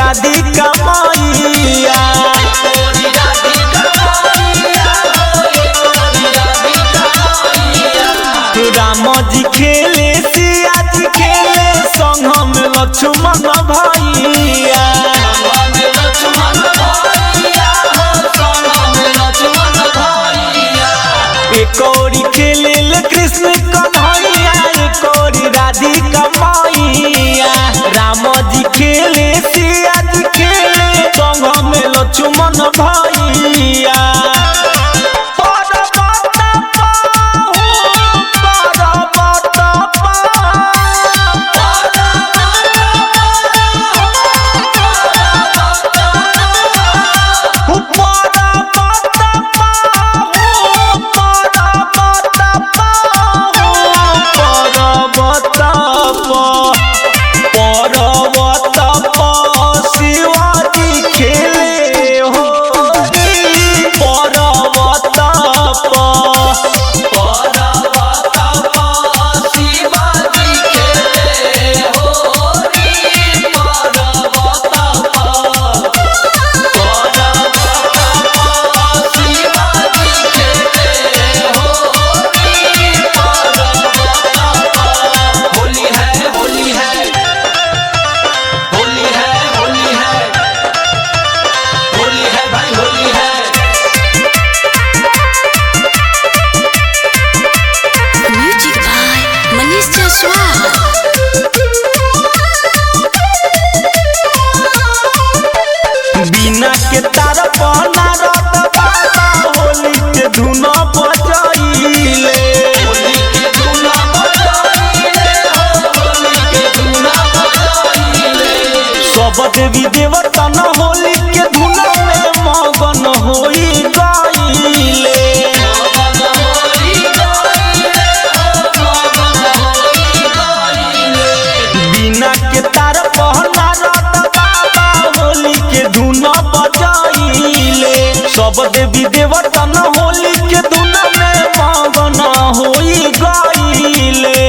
राधिका मैया राम जी खेले सिया जी खेले संग में लक्ष्मण भैया एक और खेले कृष्ण कन्हैया एक और राधिका मैया राम जी खेले सिया जी खेले संग में लक्ष्मण भैया बिना के तार पहना रत बाबा होली के धुन बजाइले सब देवी देवता न होली के धुन में मगन होई गइले बिना के तार पहना रत बाबा होली के धुन बजाइले सब देवी देवता न होली के धुन में मगन होई गइले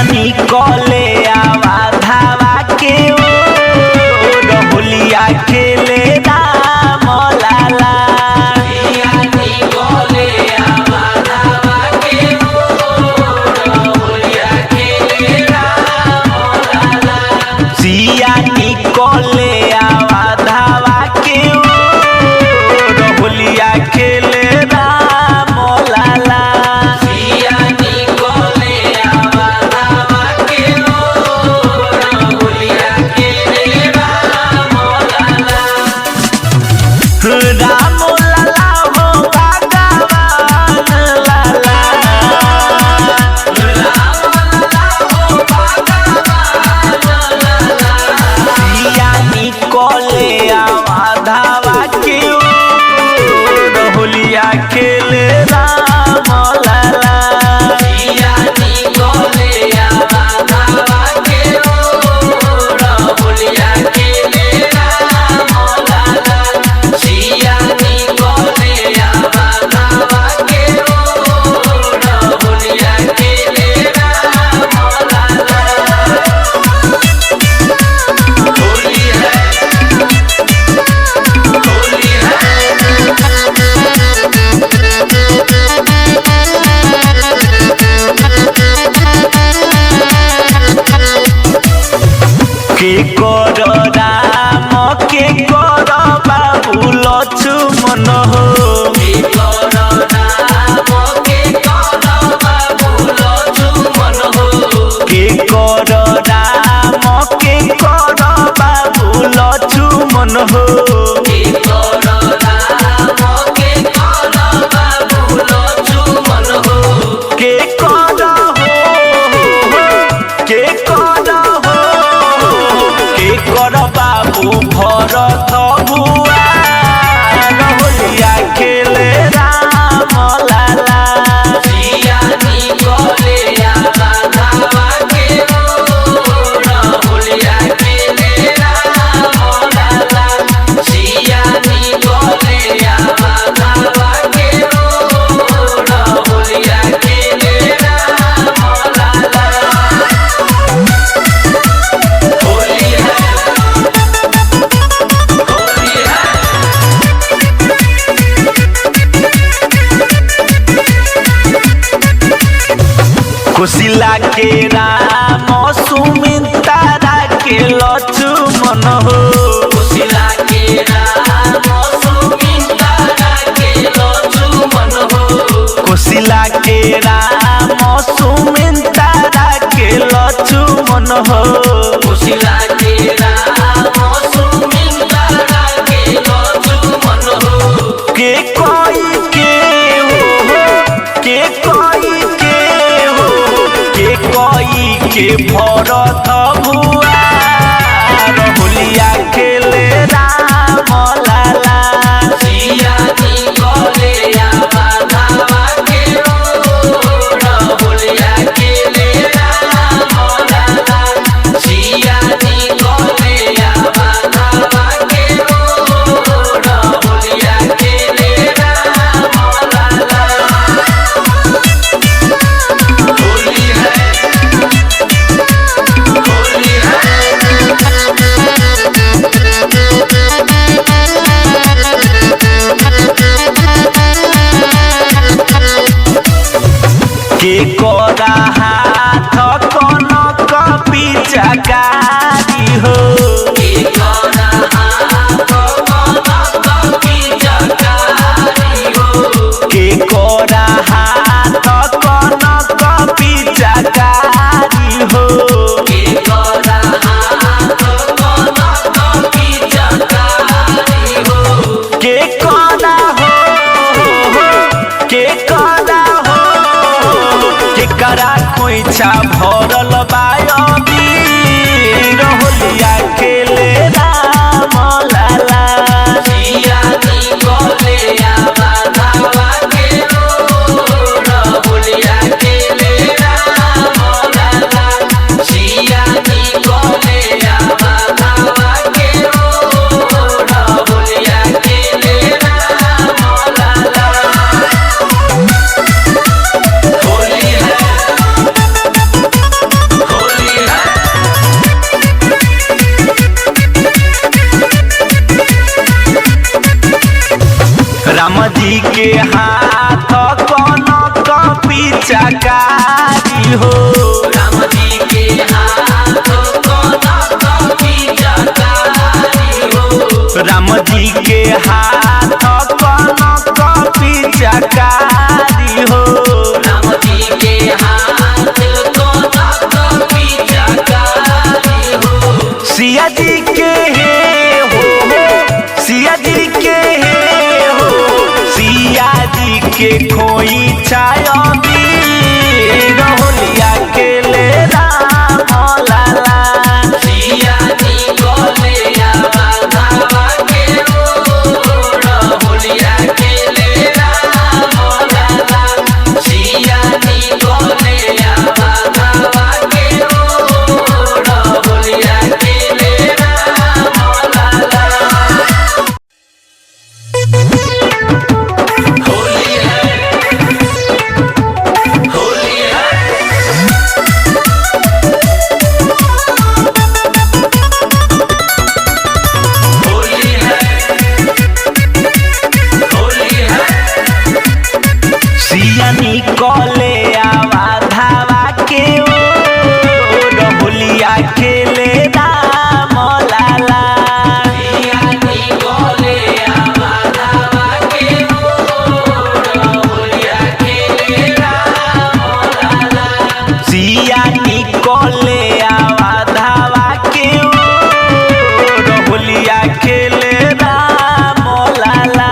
निकले आवा धावा के ओ होलिया खेले राम लाला। सिया निकले आवा धावा के ओ होलिया खेले राम लाला। सिया निकले आवा धावा के ओ होलिया खेले राम लाला। सिया निकले आवा धावा के ओ होलिया खेले राम लाला। राम लाला हो भगवान लाला। राम लाला हो भगवान लाला। सिया निकले आवा धावा के ओ होलिया खेले राम लाला। सिया निकले आवा धावा के ओ होलिया खेले राम लाला। सिया निकले आवा धावा के ओ होलिया खेले राम लाला। होली है, होली है। के कर राम के कर बाबू लक्ष्मण हो। के कर राम के कर बाबू लक्ष्मण हो। के कर राम के कर बाबू लक्ष्मण हो। के कर राम के कर बाबू लक्ष्मण हो। के कर हो के कर हो के कर बाबू भरत भुआ होलिया खेले राम लाला। सिया निकले आवा धावा के ओ होलिया खेले राम लाला। सिया निकले आवा धावा के ओ होलिया खेले राम लाला। होली है, होली है। कुशिला के राम सुमित्रा के लक्ष्मण हो। कुशिला के राम सुमित्रा के लक्ष्मण हो। कुशिला के राम सुमित्रा के लक्ष्मण हो। कुशिला के राम सुमित्रा के लक्ष्मण हो। के कोई के हो के कोई के हो के कोई के भरत भुआ होलिया खेले राम लाला। सिया निकले आवा धावा के ओ होलिया खेले राम लाला। सिया निकले आवा धावा के ओ होलिया खेले राम लाला। होली है, होली है। के कोरा हाथ कनक पिचकारी हो। के कर हाथ कनक पिचकारी हो। के कोरा हाथ कनक पिचकारी हो। के कर हाथ कनक पिचकारी हो। के कोरा हो के कोरा हो के करा खोइछा भरल बायबी होलिया खेले राम लाला। सिया निकले आवा धावा के ओ होलिया खेले राम लाला। सिया निकले आवा धावा के ओ होलिया खेले राम लाला। होली है, के हाथ कनक पिचकारी हो। राम जी के हाथ कनक पिचकारी हो। राम जी के हाथ कनक पिचकारी हो। राम जी के हाथ कनक पिचकारी हो। सिया जी के हो सिया जी के हो सिया जी के खोई छाया होलिया के ले राम लाला। सिया जी कोले आवा के ओर होलिया के ले राम लाला। सिया जी कोले आवा के ओर होलिया के ले राम लाला। होली है होली है होली है होली है। सिया निकले आवा धावा के ओर होलिया खेले राम लाला। सिया जी कोले आवा धावा के ओर होलिया के ले राम लाला। सिया निकले आवा धावा के ओर होलिया खेले राम लाला।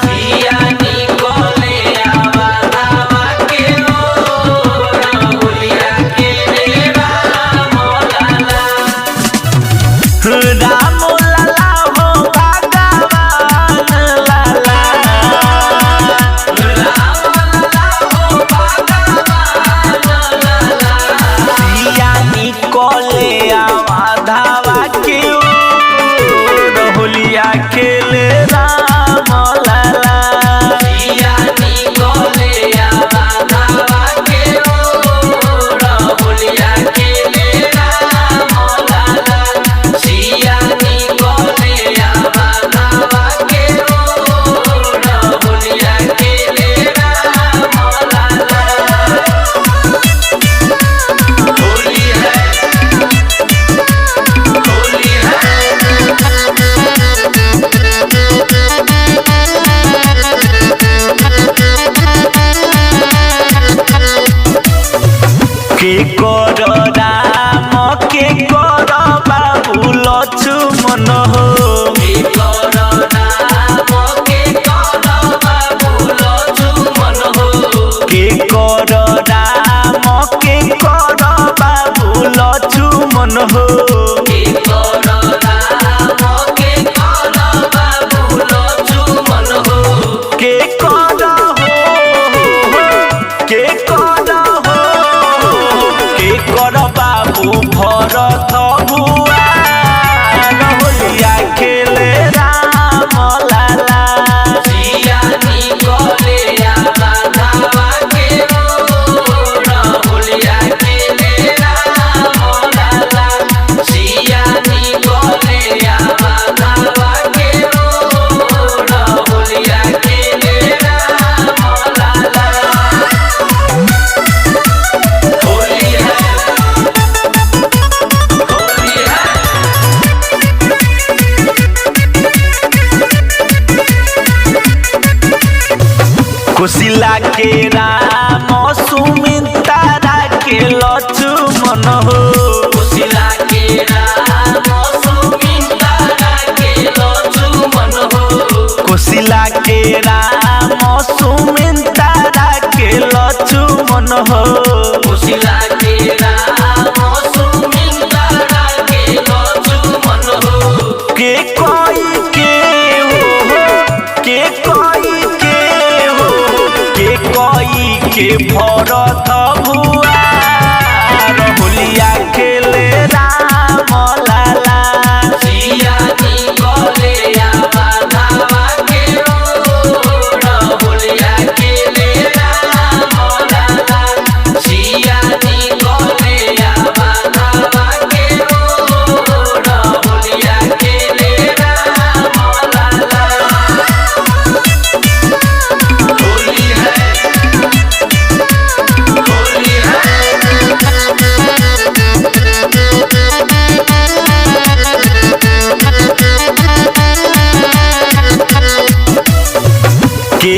सिया जी कोले आवा धावा के ओर होलिया के ले राम लाला। राम लाला हो भगवान लाला। राम लाला हो भगवान लाला। सिया निकले आवा धावा के ओर होलिया खेले राम लाला। सिया जी कोले आवा धावा के ओर होलिया के ले राम लाला। सिया जी कोले आवा धावा के ओर होलिया के ले राम लाला। होली है होली है के कर राम के कर बाबू लक्ष्मण हो। के कर राम के कर बाबू लक्ष्मण हो। के कर राम के कर बाबू लक्ष्मण हो। के कर राम के कर बाबू लक्ष्मण हो। के कर हो के कर हो के कर बाबू भरत भुआ होलिया खेले राम लाला। सिया जी कोले आवा धावा के ओर होलिया के ले राम लाला। सिया जी कोले आवा धावा के ओर होलिया के ले राम लाला। होली है होली है कुशिला के राम सुमित्रा के लक्ष्मण हो। कुशिला के राम सुमित्रा के लक्ष्मण हो। कुशिला के राम सुमित्रा के लक्ष्मण हो। कुशिला के राम सुमित्रा के लक्ष्मण हो। के कोई के हो के कोई के हो के कोई के भरत भुआ होलिया खेले राम लाला। सिया जी कोले आवा धावा के ओर होलिया के ले राम लाला। सिया जी कोले आवा धावा के ओर होलिया के ले राम लाला।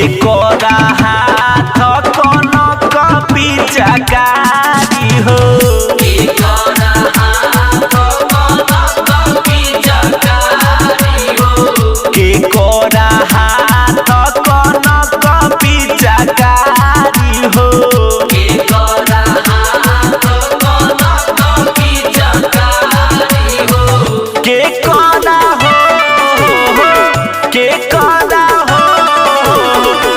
कोरा हाथ कनक पिचकारी हो के कोरा हाथ कनक पिचकारी हो के कोरा हाथ कनक पिचकारी हो के कोरा हाथ कनक पिचकारी हो के कोरा हो के कोरा हो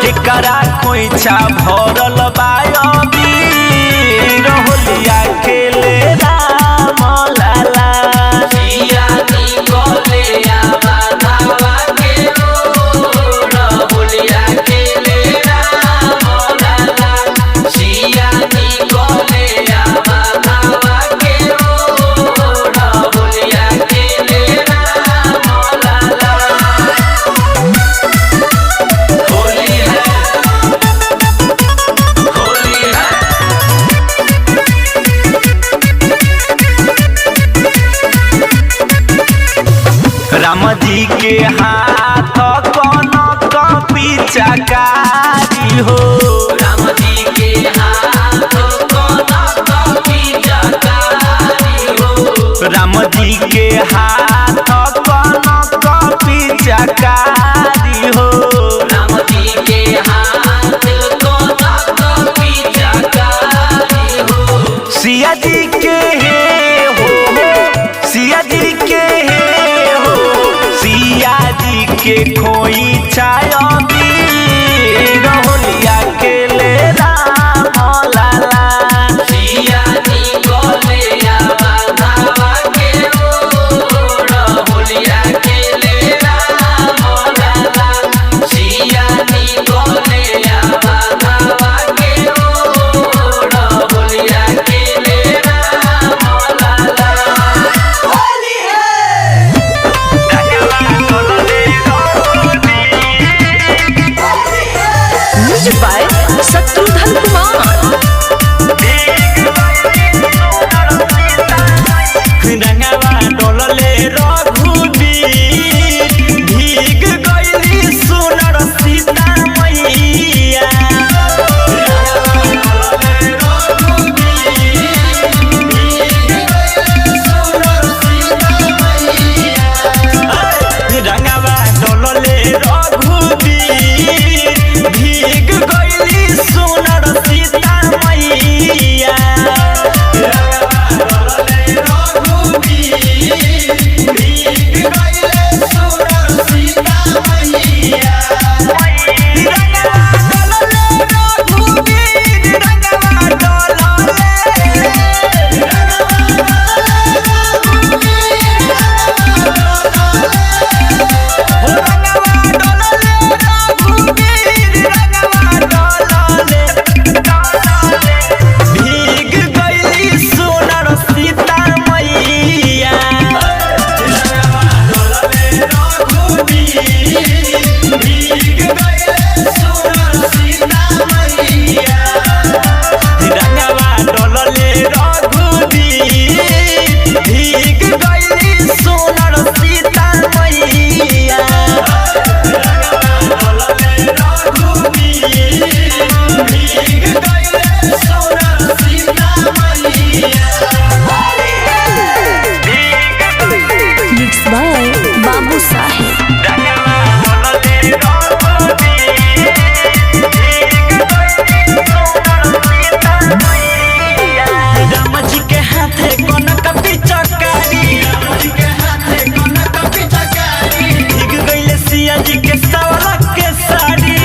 के करा खोइछा भरल बायबी रहोलिया खेले राम लाला सिया निकले आवानावा के रहोलिया खेले राम लाला सिया निकले आवानावा के रहोलिया खेले राम लाला होली है होली है राम जी के हाथ कनक पिचकारी हो राम जी के हाथ कनक पिचकारी हो राम जी के हाथ कनक पिचकारी हो राम जी के हाथ कनक पिचकारी हो सिया जी के हो सिया जी के हो सिया जी के खोई छायबी रहोलिया खेले राम लाला सिया निकले आवानावा के रहोलिया खेले राम लाला सिया निकले आवानावा के रहोलिया खेले राम लाला होली है म्यूजिक बाय शत्रुघ्न कुमार। रंगवा डोलले रघुबीर भीग गइली सुनर सीता मैया रंगवा डोलले रघुबीर भीग गइली सुनर सीता मैया भीग गइली सुनर सीता मैया रंगवा डोलले रघुबीर भीग गइली सुनर सीता मैया मिक्स बाय बाबू साहेब। राम जी के हाथे कनक पिचकारी भीग गइले सिया जी के सवला के साड़ी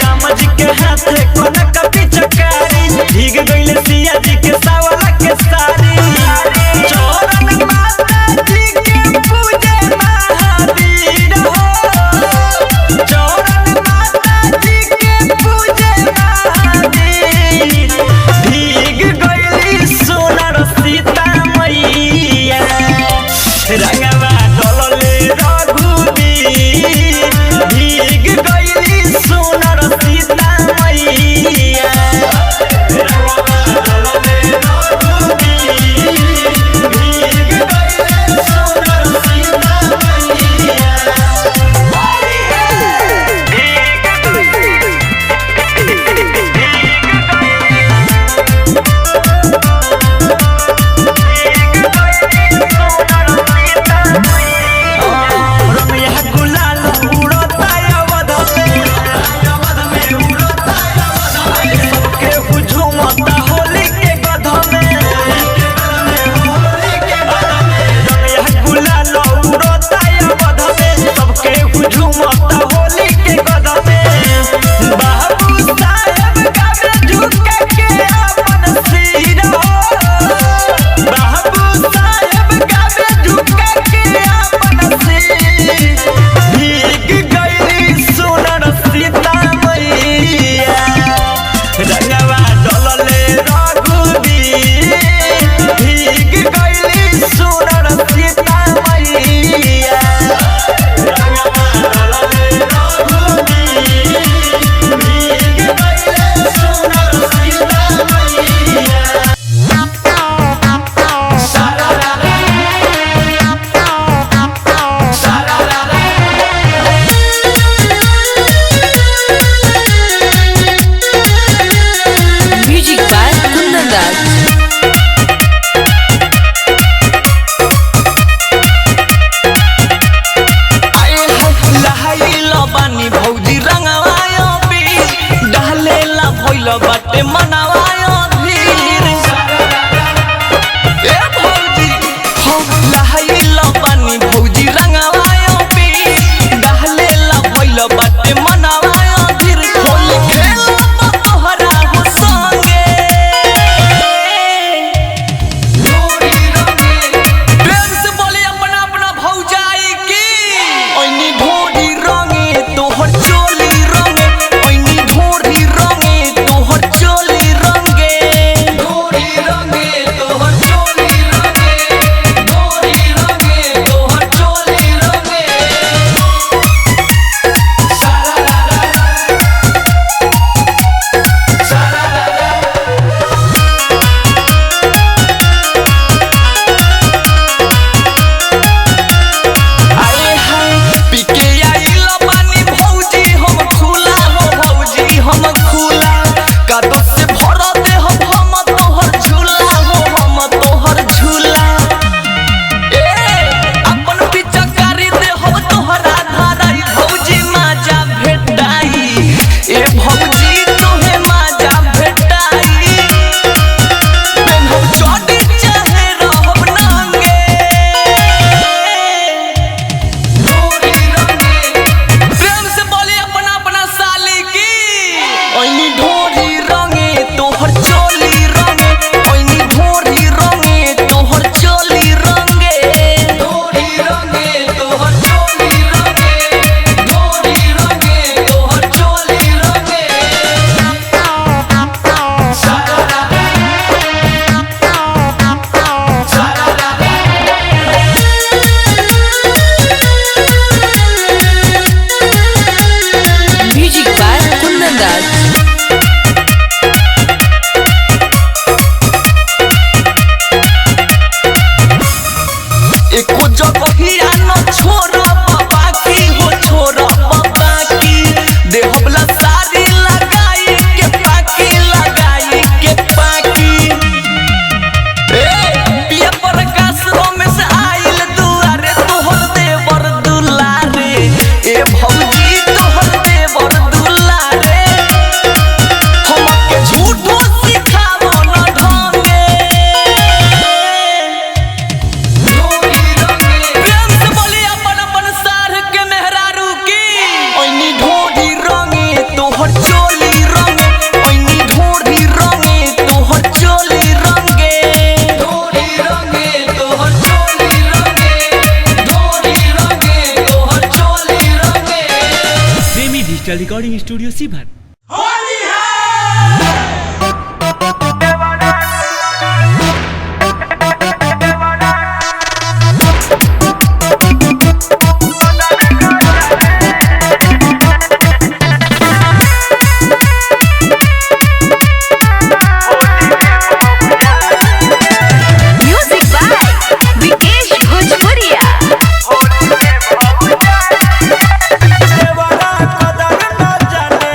राम जी के हाथे कनक पिचकारी भीग गइले सिया जी के सवला के साड़ी चरण माता जी के पूजे महावीर हो चरण माता जी के पूजे महावीर भीग गइली सुनर सीता मैया रंगवा डोलले रघुबीर भीग गइली सुनर सीता मैया मिक्स बाटे मनावायो धीर ए भौजी हो लहाइला पानी भौजी रंगवायो पीर डहले ला भइल बाटे मनावायो धीर होली खेलब तोहरा हो संगे ढोरी रंगे प्रेम से बोली अपना अपना भौजाई की ओइनी ढोरी रंगे तोहर चोली रंगे ओइनी ढोरी रंगे तोहर चोली रंगे ढोरी रंगे तोहर चोली रंगे ढोरी रंगे तोहर चोली रंगे सारा आए हाय पीके आइला पानी भौजी हम खुला हो भौजी हम खुला कादो से भर दे हम तोहर झूला हो हम तोहर झूला ए अपन पिचकारी दे हम तोहरा धाराई भौजी माजा भेटाई ए भौजी तोहे माजा भेटाई पेन हम चोटी चाहे रहब नांगे ढोरी रंगे प्रेम से बोली अपना अपना साली की ओइनी ढोरी रंगे तोहर चोली रंगे ओइनी ढोरी रंगे तोहर चोली रंगे ढोरी रंगे तोहर चोली रंगे ढोरी रंगे तोहर चोली रंगे सारा म्यूजिक बाय कुंदन दास। एको जगहिया न छोड़ बाबा की हो छोड़ बाबा की देहबला सारी लगाई के पाकी लगाई के पाकी ए पिया प्रकाश में से आइल दुआरे तोहर देवर दुलारे ए भौजी तोहर देवर दुलारे हमके झूठो सिखावो न ढंगे ढोरी रंगे प्रेम से बोली अपन अपन सार के मेहरारू की ओइनी ढोरी रंगे तोहर चोली रंगे ओइनी ढोरी रंगे तोहर चोली रंगे ढोरी रंगे तोहर चोली रंगे ढोरी रंगे तोहर चोली रंगे प्रेमी डिजिटल रिकॉर्डिंग स्टूडियो सीभर। Music by Vikesh Bhojpuriya. देवरा कदर न जाने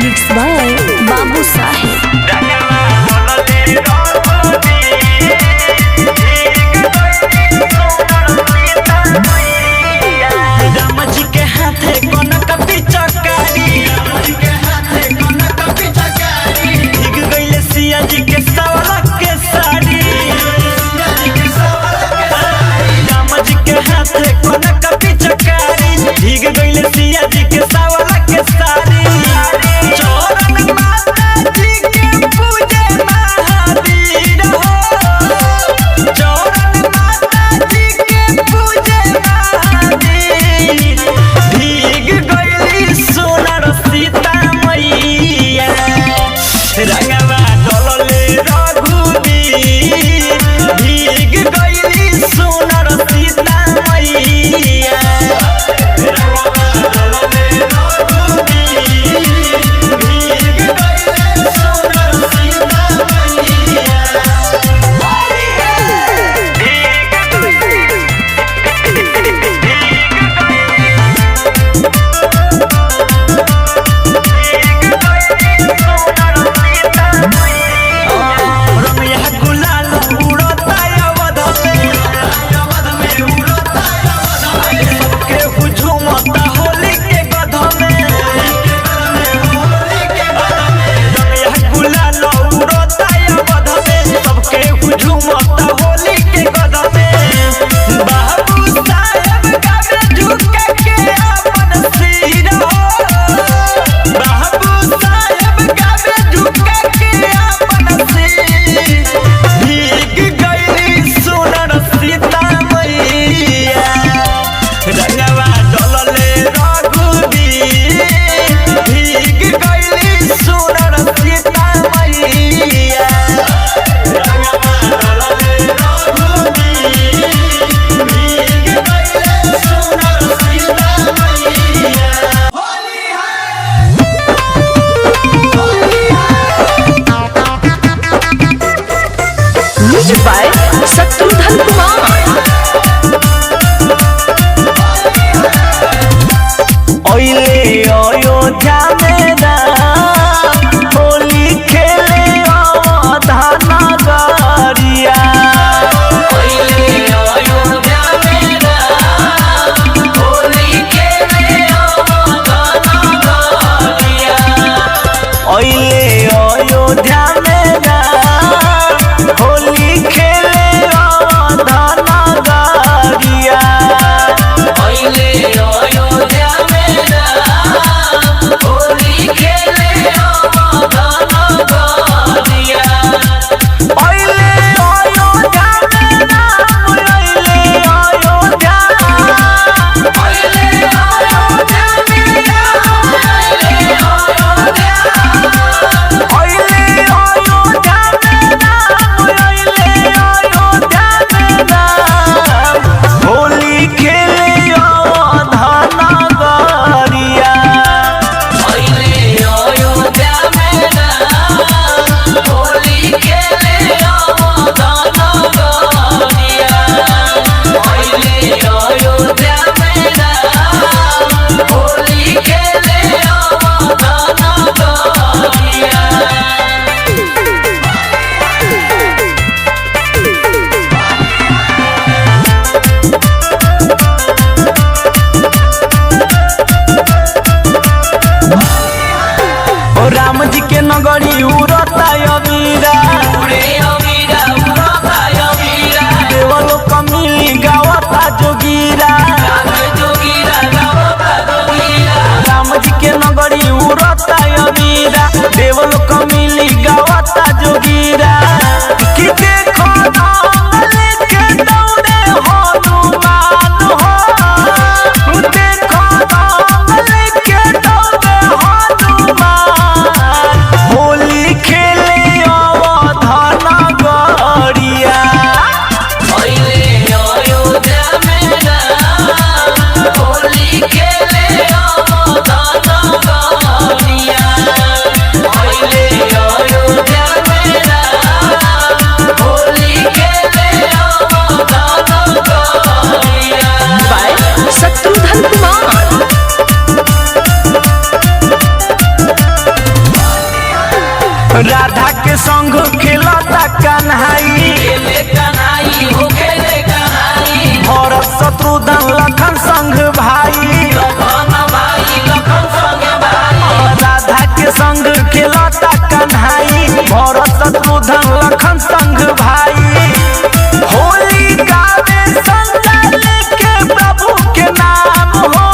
Mixed by Babu Sahib. Ram ji के हाथे कनक पिचकारी भीग गईले सिया जी के सवला के साड़ी राम जी के हाथे कनक पिचकारी भीग गईले सिया जी के सवला के साड़ी चरण माता जी के पूजे महावीर हो चरण माता जी के पूजे महावीर भीग गईली सोनार सीता मैया रंगवा डलले रघुवीर भीग गईली सोनार सीता मैया रंगवा डलले रघुवीर भीग गईली सोनार सीता मैया रमैया गुलाल उड़ता अवध में सबके हुजूमता होली के गध में रमैया गुलाल उड़ता अवध में सबके हुजूमता होली के गध में बाबू साहेब गावे झुका के अपन सिर हो बाबू साहेब गावे झुका के अपन सिर भीग गईली सोनार सीता मैया रंगवा डलले रघुवीर भीग गईली सोनार सीता मैया रंगवा डलले रघुवीर भीग गईली सोनार सीता मैया Mixed by Shatrudhan Kumar. ओइले अयोध्या में राम होली खेले अवधा नगरिया ओइले अयोध्या में राम होली खेले अवधा संग खेलता कन्हाई खेले कन्हाई हो खेले कन्हाई भरत शत्रुघ्न लखन संग भाई लखन भाई लखन संग भाई राधा के संग खेलता कन्हाई भरत शत्रुघ्न लखन संग भाई होली गावे संजय लेके प्रभु के नाम हो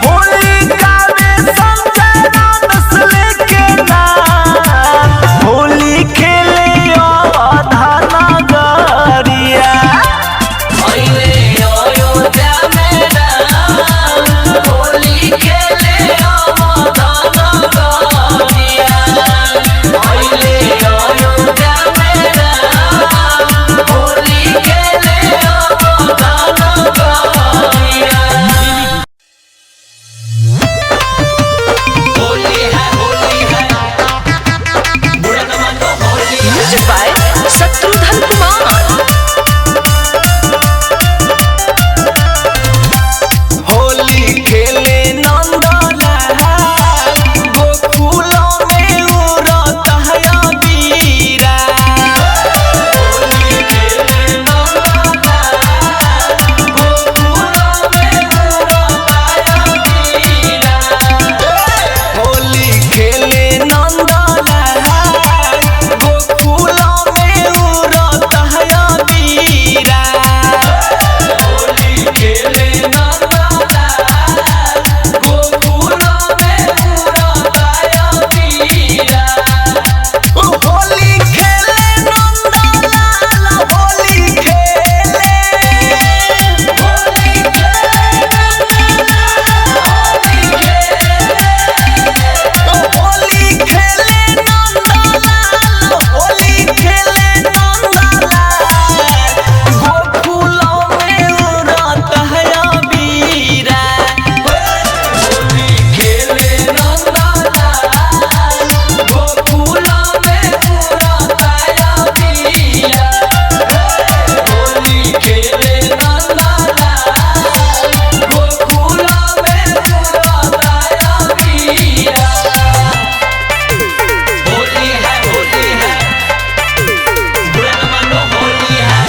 होली गावे संजय राम लेके नाम होली खेले अवधान गरिया अइले अयोध्या में राम होली खेले अवधान गरिया अइले अयोध्या में राम होली खेले अवधान गरिया होली है बुढ़न मनो होली है म्यूजिक बाय शत्रुघ्न कुमार। होली खेले नंदलाल गोकुलों में उड़त है अबीरा होली खेले नंदलाल गोकुलों में उड़ता अबीरा होली खेले नंदलाल गोकुलों में उड़त है अबीरा होली खेले नंदलाल गोकुलों में उड़ता अबीरा होली खेले नंदलाल होली खेले होली खेले होली खेले नंदलाल होली खेले नंदलाल गोकुलों में उड़त है अबीरा होली खेले नंदलाल गोकुलों में उड़ता अबीरा होली खेले नंदलाल गोकुलों में उड़ता अबीरा होली है बुढ़न मनो होली है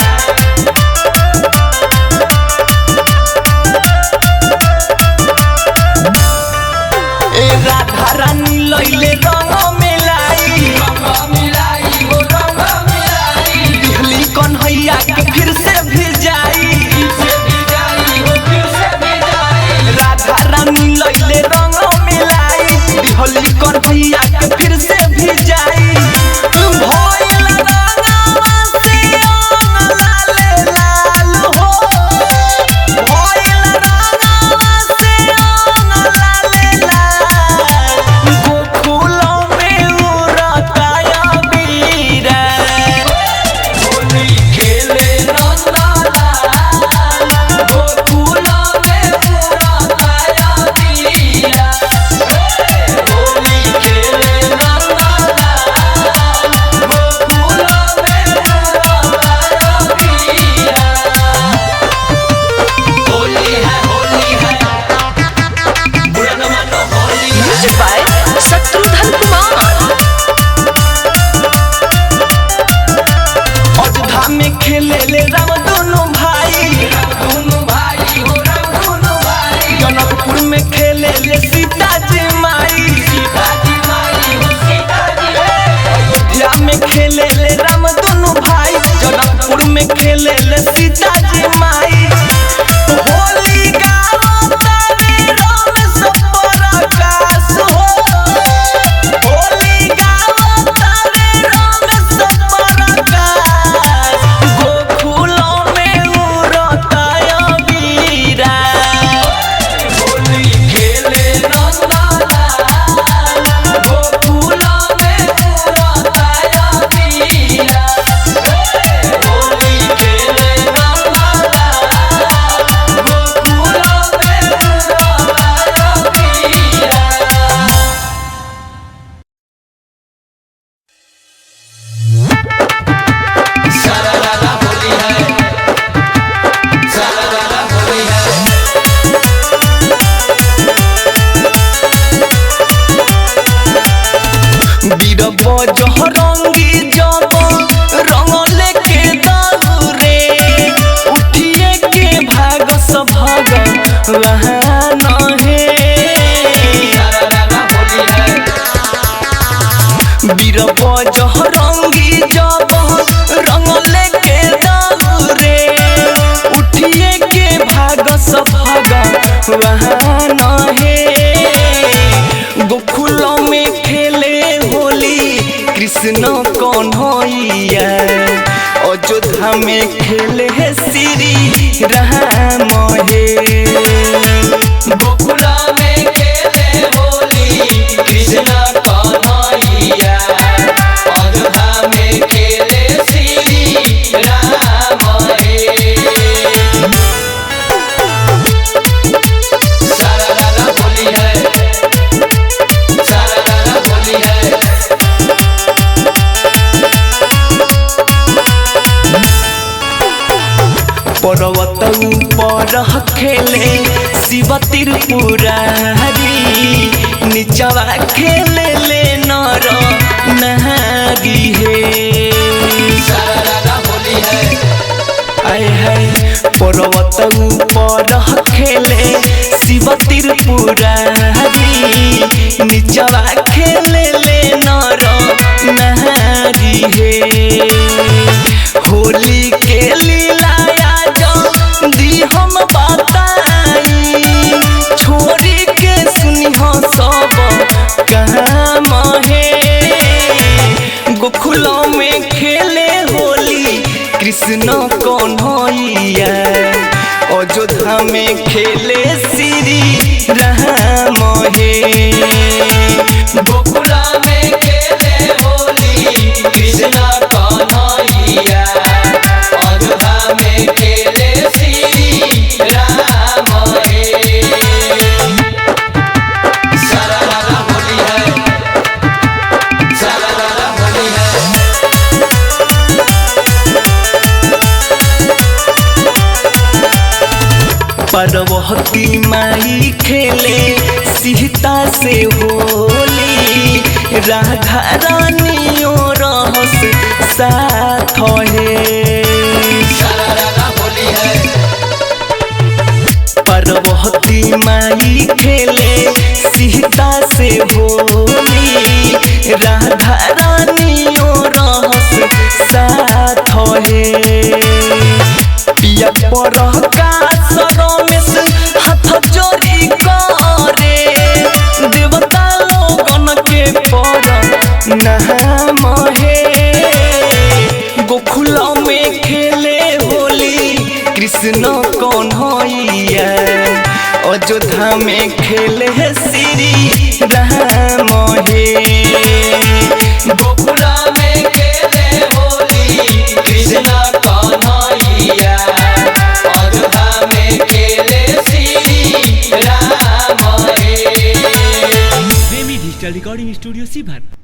राधा रानी लैले रंग मिलाई रंग मिलाई हो रंग मिलाई दिहली कन्हैया के फिर से भिजाई फिर से भी जाई हो फिर से भी जाई राधा रानी लैले रंग मिलाई दिहली कन्हैया के फिर से भिजाई भइल रंगवा से अंग लाले लाल हो भइल रंगवा से अंग लाले लाल गोकुलों में उड़ता अबीरा होली खेले नंदलाल गोकुलों में उड़ता अबीरा होली खेले नंदलाल वहाँ न है। बीरबा जहरंगी जब रंग लेके दौरे उठिए के भागस भाग वहाँ न है। गोकुल में खेले होली कृष्ण कन्हैया अयोध्या में खेले श्री राम हे। गोकुल में खेले होली कृष्ण कन्हैया अयोध्या में खेले श्री राम हे। सारा रारा होली है, सारा रारा होली है। पर्वत ऊपर खेले शिव त्रिपुरारी नीचवा खेले ले नर नारी हे। सारा रारा होली है। आए हाय पर्वत ऊपर खेले शिव त्रिपुरारी नीचवा खेले ले नर नारी हे। होली के लीला दी हम बताई छोड़ी के सुनी हो सब काम है। गोकुल में खेले होली कृष्ण कन्हैया अयोध्या में खेले श्री राम हे। गोकुल में खेले होली कृष्ण कन्हैया अयोध्या में खेले श्री राम हे। सारा रारा होली है, सारा रारा होली है। पार्वती माई खेले सीता से होली राधा रानियों रहस साथ है। सारा रारा होली है। पार्वती माई खेले सीता से होली राधा रानियों रहस साथ है। पिया पर का रमेश हाथ जोड़ी करे देवता लोगन के पर नाम है। गोकुल में खेले होली कृष्ण कन्हैया अयोध्या में खेले श्री राम हे। गोकुल में खेले होली कृष्ण कन्हैया अयोध्या में खेले श्री राम हे। प्रेमी डिजिटल रिकॉर्डिंग स्टूडियो सीभर।